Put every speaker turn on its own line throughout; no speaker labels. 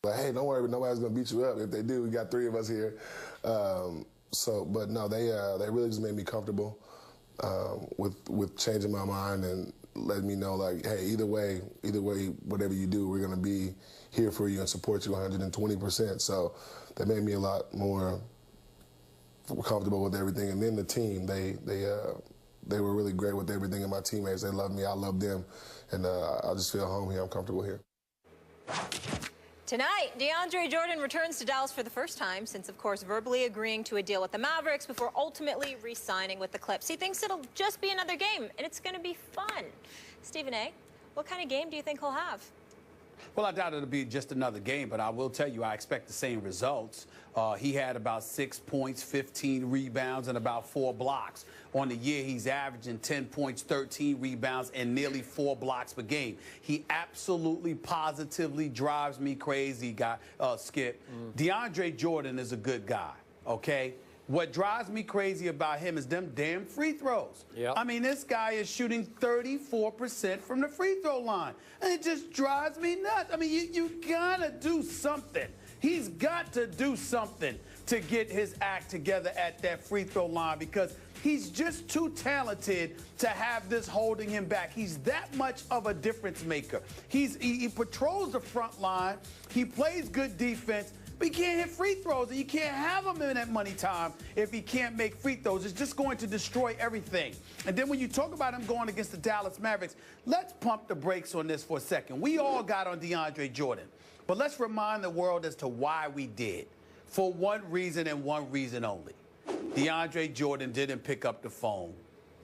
Like, hey, don't worry, nobody's gonna beat you up. If they do, we got 3 of us here. But no, they really just made me comfortable with changing my mind and letting me know, like, hey, either way, whatever you do, we're gonna be here for you and support you 120%. So that made me a lot more comfortable with everything. And then the team, they were really great with everything, and my teammates, they love me, I love them, and I just feel home here. I'm comfortable here.
Tonight, DeAndre Jordan returns to Dallas for the first time since, of course, verbally agreeing to a deal with the Mavericks before ultimately re-signing with the Clips. He thinks it'll just be another game, and it's going to be fun. Stephen A., what kind of game do you think he'll have?
Well, I doubt it'll be just another game, but I will tell you I expect the same results. He had about 6 points, 15 rebounds, and about 4 blocks. On the year, he's averaging 10 points, 13 rebounds, and nearly 4 blocks per game. He absolutely, positively drives me crazy, Skip. DeAndre Jordan is a good guy, okay? What drives me crazy about him is them damn free throws.
Yep.
I mean, this guy is shooting 34% from the free throw line, and it just drives me nuts. I mean, you gotta do something. He's got to do something to get his act together at that free throw line, because he's just too talented to have this holding him back. He's that much of a difference maker. He patrols the front line. He plays good defense. But he can't hit free throws, and you can't have him in that money time if he can't make free throws. It's just going to destroy everything. And then when you talk about him going against the Dallas Mavericks, let's pump the brakes on this for a second. We all got on DeAndre Jordan, but let's remind the world as to why we did. For one reason and one reason only. DeAndre Jordan didn't pick up the phone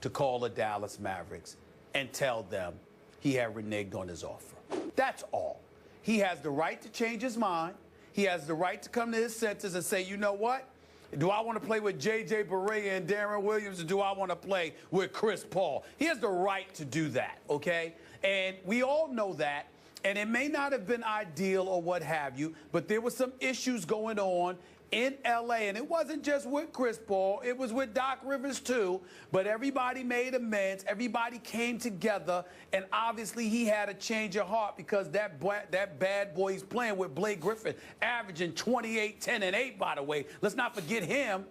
to call the Dallas Mavericks and tell them he had reneged on his offer. That's all. He has the right to change his mind. He has the right to come to his senses and say, you know what? Do I want to play with J.J. Barea and Darren Williams, or do I want to play with Chris Paul? He has the right to do that, okay? And we all know that. And it may not have been ideal or what have you, but there were some issues going on in L.A., and it wasn't just with Chris Paul. It was with Doc Rivers, too. But everybody made amends. Everybody came together, and obviously he had a change of heart, because that bad boy he's playing with, Blake Griffin, averaging 28, 10, and 8, by the way. Let's not forget him.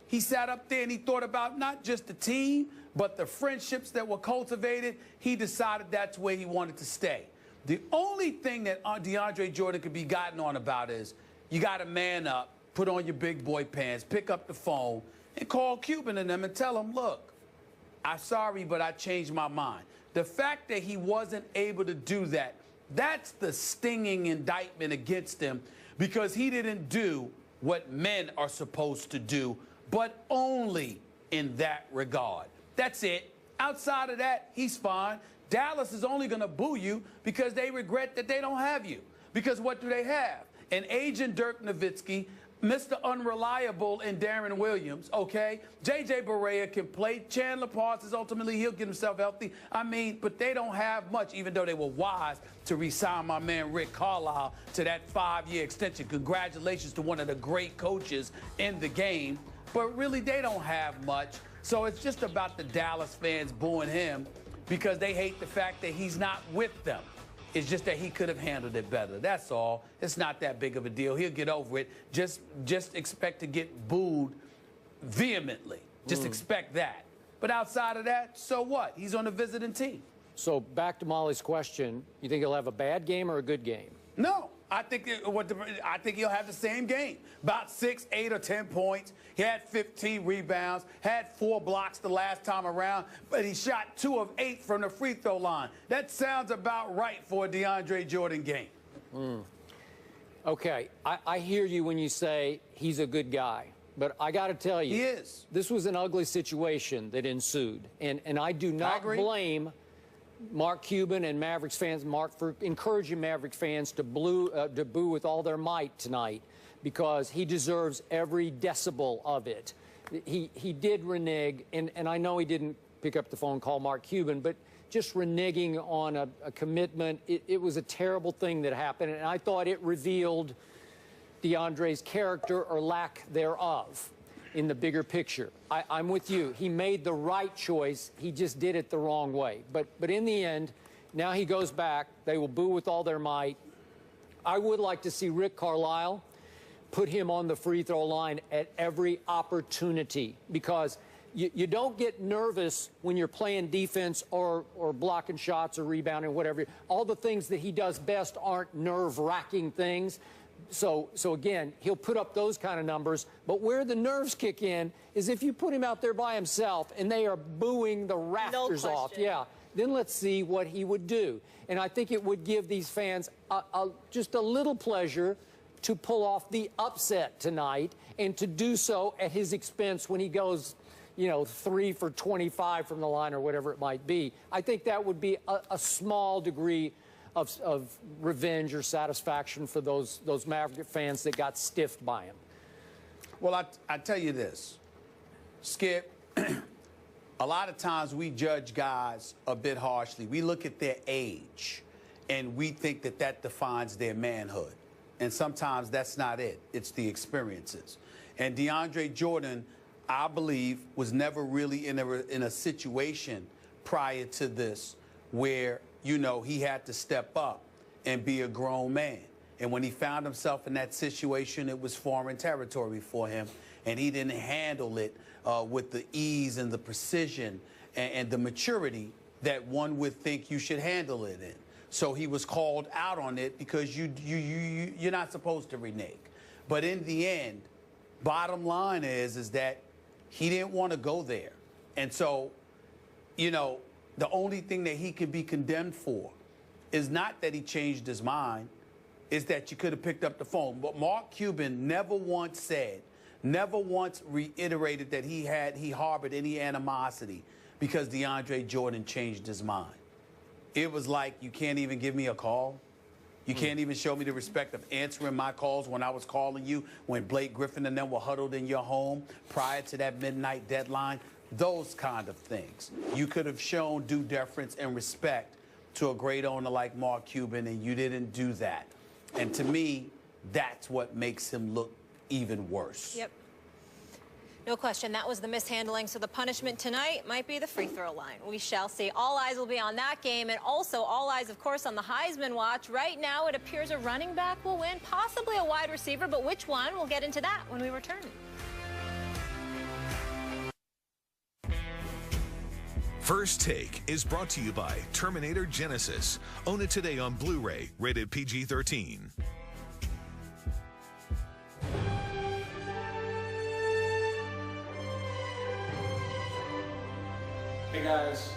He sat up there and he thought about not just the team, but the friendships that were cultivated. He decided that's where he wanted to stay. The only thing that DeAndre Jordan could be gotten on about is you got to man up, put on your big boy pants, pick up the phone, and call Cuban and them and tell them, look, I'm sorry, but I changed my mind. The fact that he wasn't able to do that, that's the stinging indictment against him, because he didn't do what men are supposed to do, but only in that regard. That's it. Outside of that, he's fine. Dallas is only going to boo you because they regret that they don't have you. Because what do they have? An agent Dirk Nowitzki, Mr. Unreliable in Darren Williams, okay? J.J. Barea can play. Chandler Parsons, ultimately, he'll get himself healthy. I mean, but they don't have much, even though they were wise to re-sign my man Rick Carlisle to that 5-year extension. Congratulations to one of the great coaches in the game. But really, they don't have much. So it's just about the Dallas fans booing him because they hate the fact that he's not with them. It's just that he could have handled it better. That's all. It's not that big of a deal. He'll get over it. Just expect to get booed vehemently. Just expect that. But outside of that, so what? He's on the visiting team.
So back to Molly's question, you think he'll have a bad game or a good game?
No. I think he'll have the same game. About 6, 8, or 10 points. He had 15 rebounds, had 4 blocks the last time around, but he shot 2 of 8 from the free throw line. That sounds about right for a DeAndre Jordan game.
Okay, I hear you when you say he's a good guy, but I got to tell you,
he is.
This was an ugly situation that ensued, and I do not blame Mark Cuban and Mavericks fans, Mark, for encouraging Mavericks fans to boo with all their might tonight, because he deserves every decibel of it. He did renege, and I know he didn't pick up the phone and call Mark Cuban, but just reneging on a commitment, it was a terrible thing that happened, and I thought it revealed DeAndre's character or lack thereof in the bigger picture. I'm with you. He made the right choice. He just did it the wrong way. But in the end, now he goes back. They will boo with all their might. I would like to see Rick Carlisle put him on the free throw line at every opportunity, because you don't get nervous when you're playing defense or blocking shots or rebounding, whatever. All the things that he does best aren't nerve-wracking things. So again, he'll put up those kind of numbers. But where the nerves kick in is if you put him out there by himself and they are booing the rafters off. Yeah. Then let's see what he would do. And I think it would give these fans just a little pleasure to pull off the upset tonight, and to do so at his expense when he goes, 3 for 25 from the line or whatever it might be. I think that would be a small degree of revenge or satisfaction for those Maverick fans that got stiffed by him.
Well, I tell you this, Skip, a lot of times we judge guys a bit harshly. We look at their age, and we think that defines their manhood. And sometimes that's not it. It's the experiences. And DeAndre Jordan, I believe, was never really in a situation prior to this where, he had to step up and be a grown man. And when he found himself in that situation, it was foreign territory for him. And he didn't handle it with the ease and the precision and the maturity that one would think you should handle it in. So he was called out on it because you're not supposed to renege. But in the end, bottom line is that he didn't want to go there. And so, the only thing that he could be condemned for is not that he changed his mind, is that you could have picked up the phone. But Mark Cuban never once said, never once reiterated that he harbored any animosity because DeAndre Jordan changed his mind. It was like, you can't even give me a call. You can't even show me the respect of answering my calls when I was calling you, when Blake Griffin and them were huddled in your home prior to that midnight deadline. Those kind of things. You could have shown due deference and respect to a great owner like Mark Cuban, and you didn't do that. And to me, that's what makes him look even worse.
Yep. No question, that was the mishandling. So the punishment tonight might be the free throw line. We shall see. All eyes will be on that game, and also all eyes, of course, on the Heisman watch. Right now, it appears a running back will win, possibly a wide receiver, but which one? We'll get into that when we return.
First Take is brought to you by Terminator Genesis. Own it today on Blu-ray, rated PG-13.
Hey guys,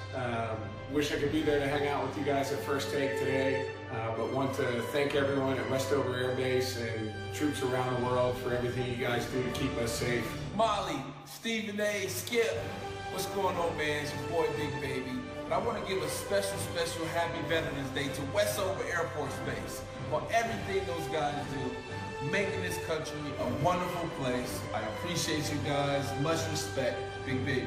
wish I could be there to hang out with you guys at First Take today, but want to thank everyone at Westover Air Base and troops around the world for everything you guys do to keep us safe.
Molly, Stephen A, Skip, what's going on, man? It's your boy Big Baby. But I want to give a special happy Veterans Day to Westover Air Force Base for everything those guys do, making this country a wonderful place. I appreciate you guys. Much respect, Big Baby.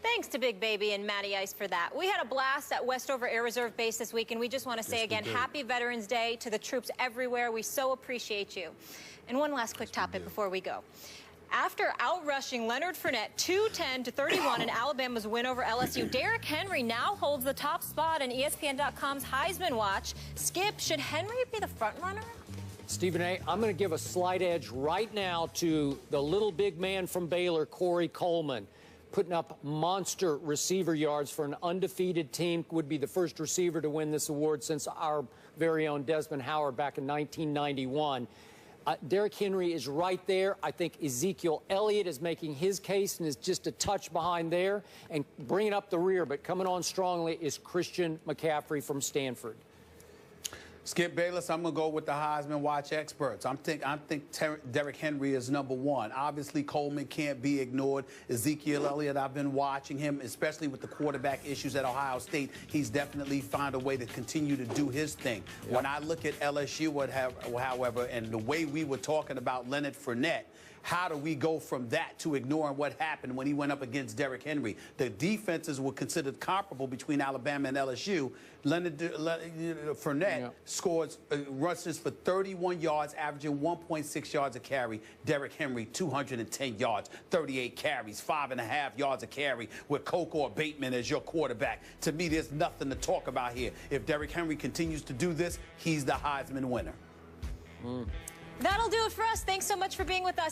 Thanks to Big Baby and Matty Ice for that. We had a blast at Westover Air Reserve Base this week, and we just want to say again, happy Veterans Day to the troops everywhere. We so appreciate you. And one last quick topic before we go. After outrushing Leonard Fournette 210-31 in Alabama's win over LSU, Derrick Henry now holds the top spot in ESPN.com's Heisman Watch. Skip, should Henry be the front runner?
Stephen A., I'm going to give a slight edge right now to the little big man from Baylor, Corey Coleman, putting up monster receiver yards for an undefeated team. Would be the first receiver to win this award since our very own Desmond Howard back in 1991. Derrick Henry is right there. I think Ezekiel Elliott is making his case and is just a touch behind there and bringing up the rear, but coming on strongly is Christian McCaffrey from Stanford.
Skip Bayless, I'm going to go with the Heisman Watch experts. I think Derrick Henry is #1. Obviously, Coleman can't be ignored. Ezekiel Elliott, I've been watching him, especially with the quarterback issues at Ohio State. He's definitely found a way to continue to do his thing. Yep. When I look at LSU, however, and the way we were talking about Leonard Fournette, how do we go from that to ignoring what happened when he went up against Derrick Henry? The defenses were considered comparable between Alabama and LSU. Leonard Fournette scores rushes for 31 yards, averaging 1.6 yards a carry. Derrick Henry, 210 yards, 38 carries, 5.5 yards a carry with Coke or Bateman as your quarterback. To me, there's nothing to talk about here. If Derrick Henry continues to do this, he's the Heisman winner.
That'll do it for us. Thanks so much for being with us.